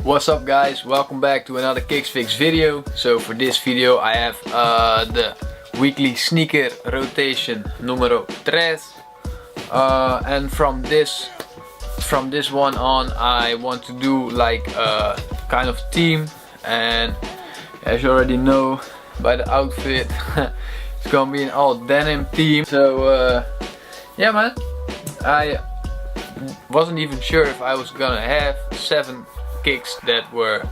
What's up guys, welcome back to another Kicks Fix video. So for this video I have the weekly sneaker rotation numero 3. And from this one on I want to do like a kind of theme, and as you already know by the outfit it's gonna be an all denim theme. So yeah man, I wasn't even sure if I was gonna have 7 kicks that were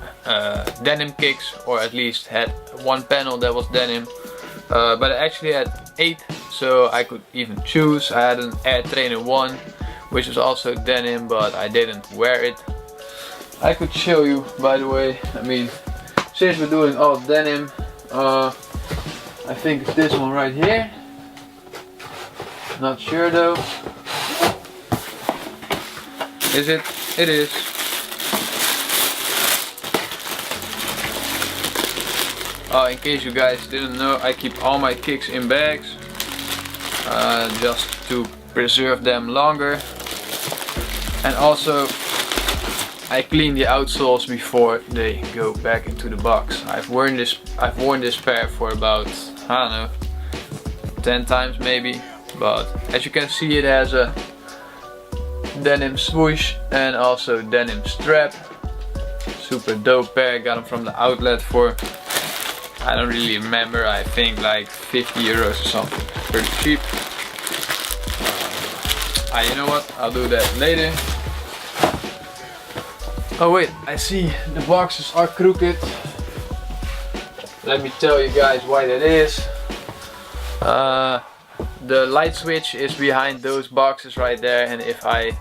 denim kicks, or at least had one panel that was denim, but I actually had 8, so I could even choose. I had an Air Trainer 1 which is also denim, but I didn't wear it. I could show you, by the way. I mean, since we're doing all denim, I think it's this one right here, not sure though. Is it? It is. In case you guys didn't know, I keep all my kicks in bags just to preserve them longer, and also I clean the outsoles before they go back into the box. I've worn this pair for about, I don't know, 10 times maybe, but as you can see it has a denim swoosh and also denim strap. Super dope pair. Got them from the outlet for, I don't really remember, I think like 50 euros or something. Pretty cheap. You know what, I'll do that later. Oh wait, I see the boxes are crooked. Let me tell you guys why that is. The light switch is behind those boxes right there, and if I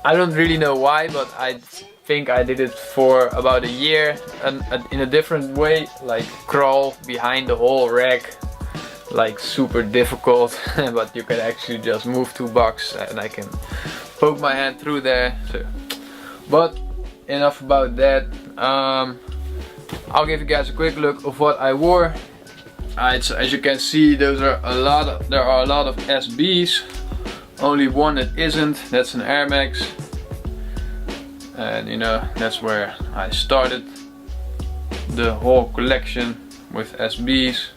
don't really know why, but I think I did it for about a year in a different way, like crawl behind the whole rack, like super difficult, but you can actually just move 2 boxes and I can poke my hand through there. So, but enough about that. I'll give you guys a quick look of what I wore. So as you can see, there are a lot of SBs. Only one that isn't, that's an Air Max. And you know, that's where I started the whole collection with SBs.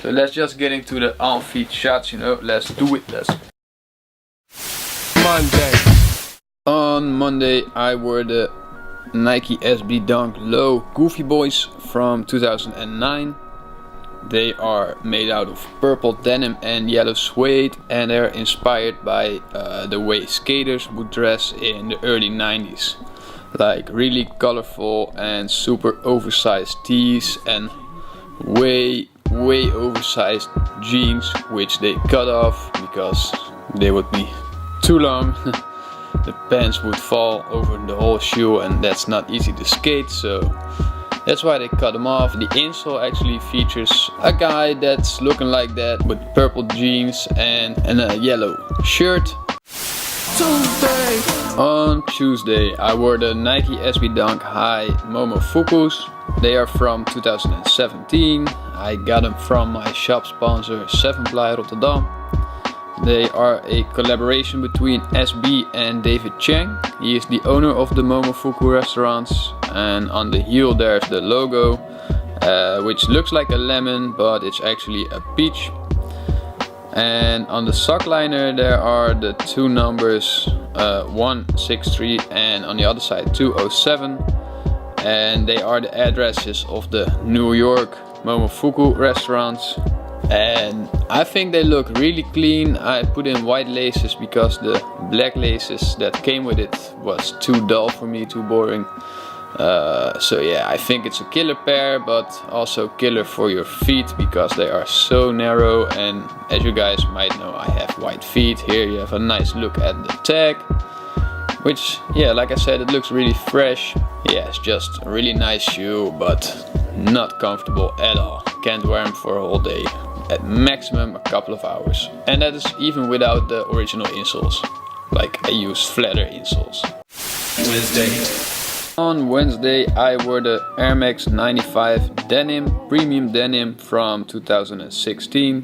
So let's just get into the on-feet shots, you know, let's do it. On Monday I wore the Nike SB Dunk Low Goofy Boys from 2009. They are made out of purple denim and yellow suede, and they're inspired by the way skaters would dress in the early 90s. Like really colorful and super oversized tees and way oversized jeans, which they cut off because they would be too long. The pants would fall over the whole shoe, and that's not easy to skate, so that's why they cut them off. The insole actually features a guy that's looking like that with purple jeans and a yellow shirt. On Tuesday I wore the Nike SB Dunk High Momofukus. They are from 2017. I got them from my shop sponsor 7ply Rotterdam. They are a collaboration between SB and David Chang. He is the owner of the Momofuku restaurants, and on the heel there's the logo, which looks like a lemon but it's actually a peach. And on the sock liner there are the 2 numbers, 163 and on the other side 207, and they are the addresses of the New York Momofuku restaurants. And I think they look really clean. I put in white laces because the black laces that came with it was too dull for me, too boring. So yeah, I think it's a killer pair, but also killer for your feet because they are so narrow. And as you guys might know, I have white feet. Here you have a nice look at the tag, which, yeah, like I said, it looks really fresh. Yeah, it's just a really nice shoe, but not comfortable at all. Can't wear them for a whole day. At maximum a couple of hours, and that is even without the original insoles. Like, I use flatter insoles. On Wednesday I wore the Air Max 95 Denim, premium denim from 2016.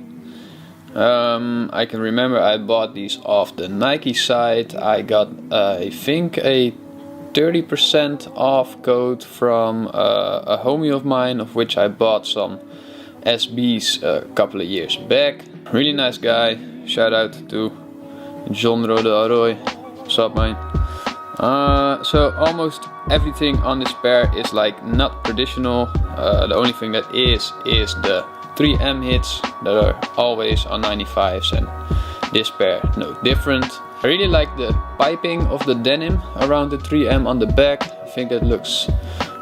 I can remember I bought these off the Nike site. I got I think a 30% off code from a homie of mine, of which I bought some SBs a couple of years back. Really nice guy. Shout out to John Rode Arroy. What's up, man? So almost everything on this pair is like not traditional. The only thing that is the 3M hits that are always on 95s, and this pair no different. I really like the piping of the denim around the 3M on the back. I think it looks,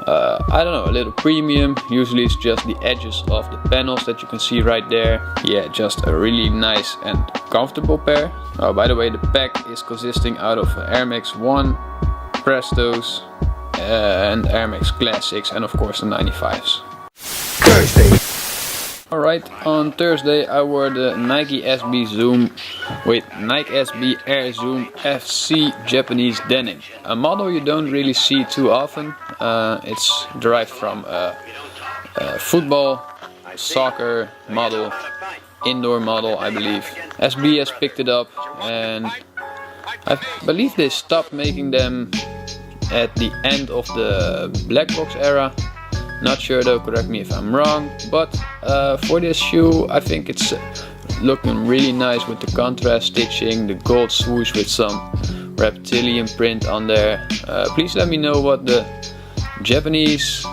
I don't know, a little premium. Usually it's just the edges of the panels that you can see right there. Yeah, just a really nice and comfortable pair. Oh, by the way, the pack is consisting out of Air Max 1, Prestos, and Air Max Classics, and of course the 95s. Thursday. Alright, on Thursday I wore the Nike SB Zoom with Nike SB Air Zoom FC Japanese denim. A model you don't really see too often. It's derived from football, soccer model, indoor model, I believe. SB has picked it up, and I believe they stopped making them at the end of the black box era. Not sure though, correct me if I'm wrong, but for this shoe I think it's looking really nice with the contrast stitching, the gold swoosh with some reptilian print on there. Please let me know what the Japanese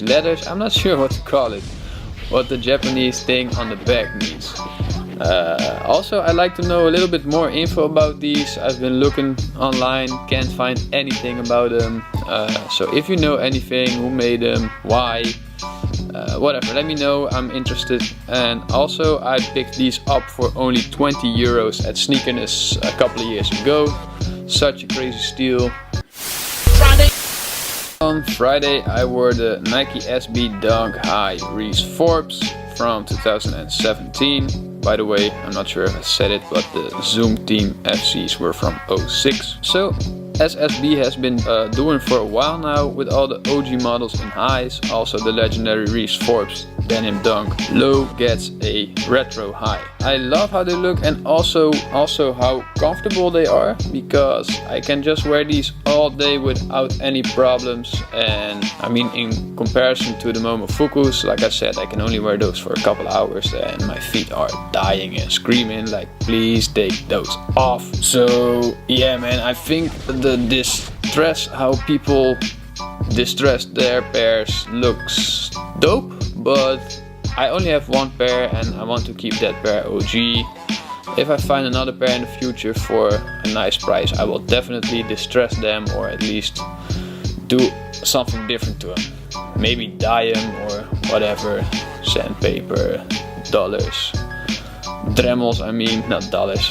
letters, I'm not sure what to call it, what the Japanese thing on the back means. Also, I'd like to know a little bit more info about these. I've been looking online, can't find anything about them. So if you know anything, who made them, why, whatever, let me know, I'm interested. And also I picked these up for only 20 euros at Sneakerness a couple of years ago. Such a crazy steal. On Friday I wore the Nike SB Dunk High Reese Forbes from 2017. By the way, I'm not sure if I said it, but the Zoom Team FCs were from 06. So, as SB has been doing for a while now with all the OG models in highs, also the legendary Reese Forbes Denim Dunk Low gets a retro high. I love how they look, and also how comfortable they are, because I can just wear these all day without any problems. And I mean, in comparison to the Momofukus, like I said, I can only wear those for a couple hours and my feet are dying and screaming like, please take those off. So yeah, man, I think the distress, how people distress their pairs, looks dope. But I only have one pair and I want to keep that pair OG. If I find another pair in the future for a nice price, I will definitely distress them, or at least do something different to them. Maybe dye them or whatever. Sandpaper, dollars, Dremels, I mean, not dollars.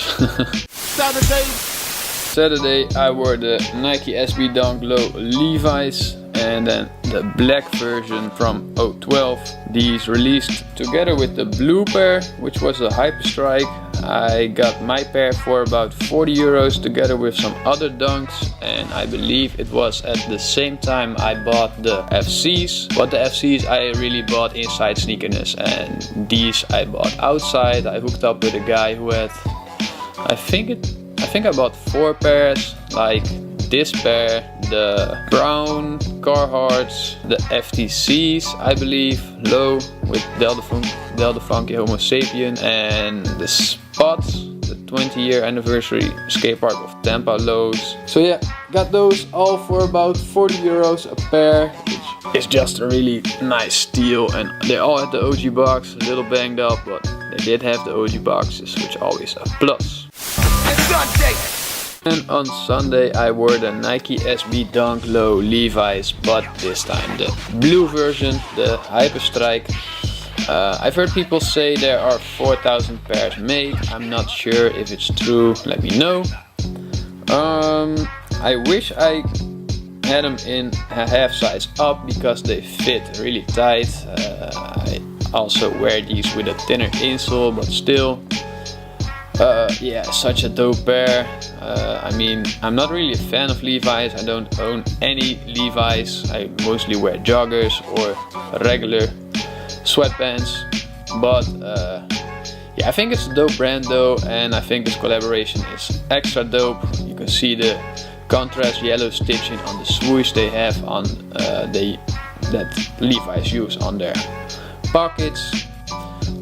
Saturday I wore the Nike SB Dunk Low Levi's, and then the black version from 012. These released together with the blue pair, which was a Hyperstrike. I got my pair for about 40 euros together with some other dunks, and I believe it was at the same time I bought the FCs. But the FCs I really bought inside Sneakerness, and these I bought outside. I hooked up with a guy who had, I think I bought 4 pairs, like this pair, the brown Carhartts, the FTCs, I believe, low with Delta Funky Homo Sapien, and the Spots, the 20-year anniversary skate park of Tampa lows. So yeah, got those all for about 40 euros a pair, which is just a really nice steal. And they all had the OG box, a little banged up, but they did have the OG boxes, which always a plus. And on Sunday I wore the Nike SB Dunk Low Levi's, but this time the blue version, the Hyperstrike. I've heard people say there are 4,000 pairs made. I'm not sure if it's true, let me know. I wish I had them in a half size up because they fit really tight. I also wear these with a thinner insole, but still. Yeah, such a dope pair. I mean, I'm not really a fan of Levi's. I don't own any Levi's. I mostly wear joggers or regular sweatpants. But yeah, I think it's a dope brand though, and I think this collaboration is extra dope. You can see the contrast yellow stitching on the swoosh they have on that Levi's use on their pockets.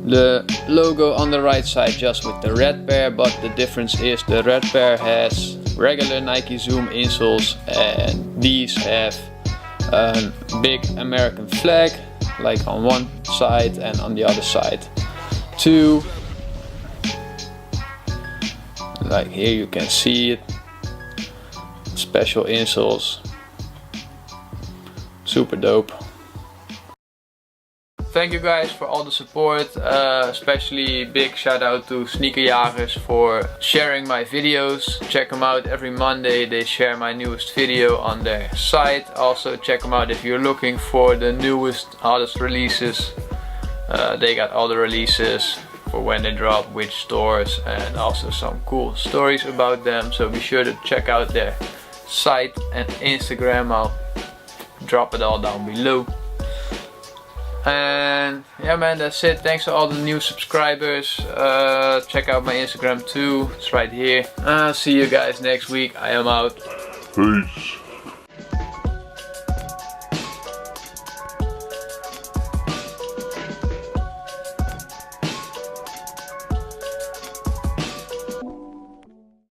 The logo on the right side just with the red pair, but the difference is the red pair has regular Nike Zoom insoles and these have a big American flag like on one side and on the other side too. Like here you can see it. Special insoles. Super dope. Thank you guys for all the support, especially big shout out to Sneakerjagers for sharing my videos. Check them out every Monday, they share my newest video on their site. Also check them out if you're looking for the newest, hottest releases. They got all the releases for when they drop, which stores, and also some cool stories about them. So be sure to check out their site and Instagram. I'll drop it all down below. And yeah man, that's it. Thanks to all the new subscribers. Check out my Instagram too, it's right here. See you guys next week. I am out. Peace.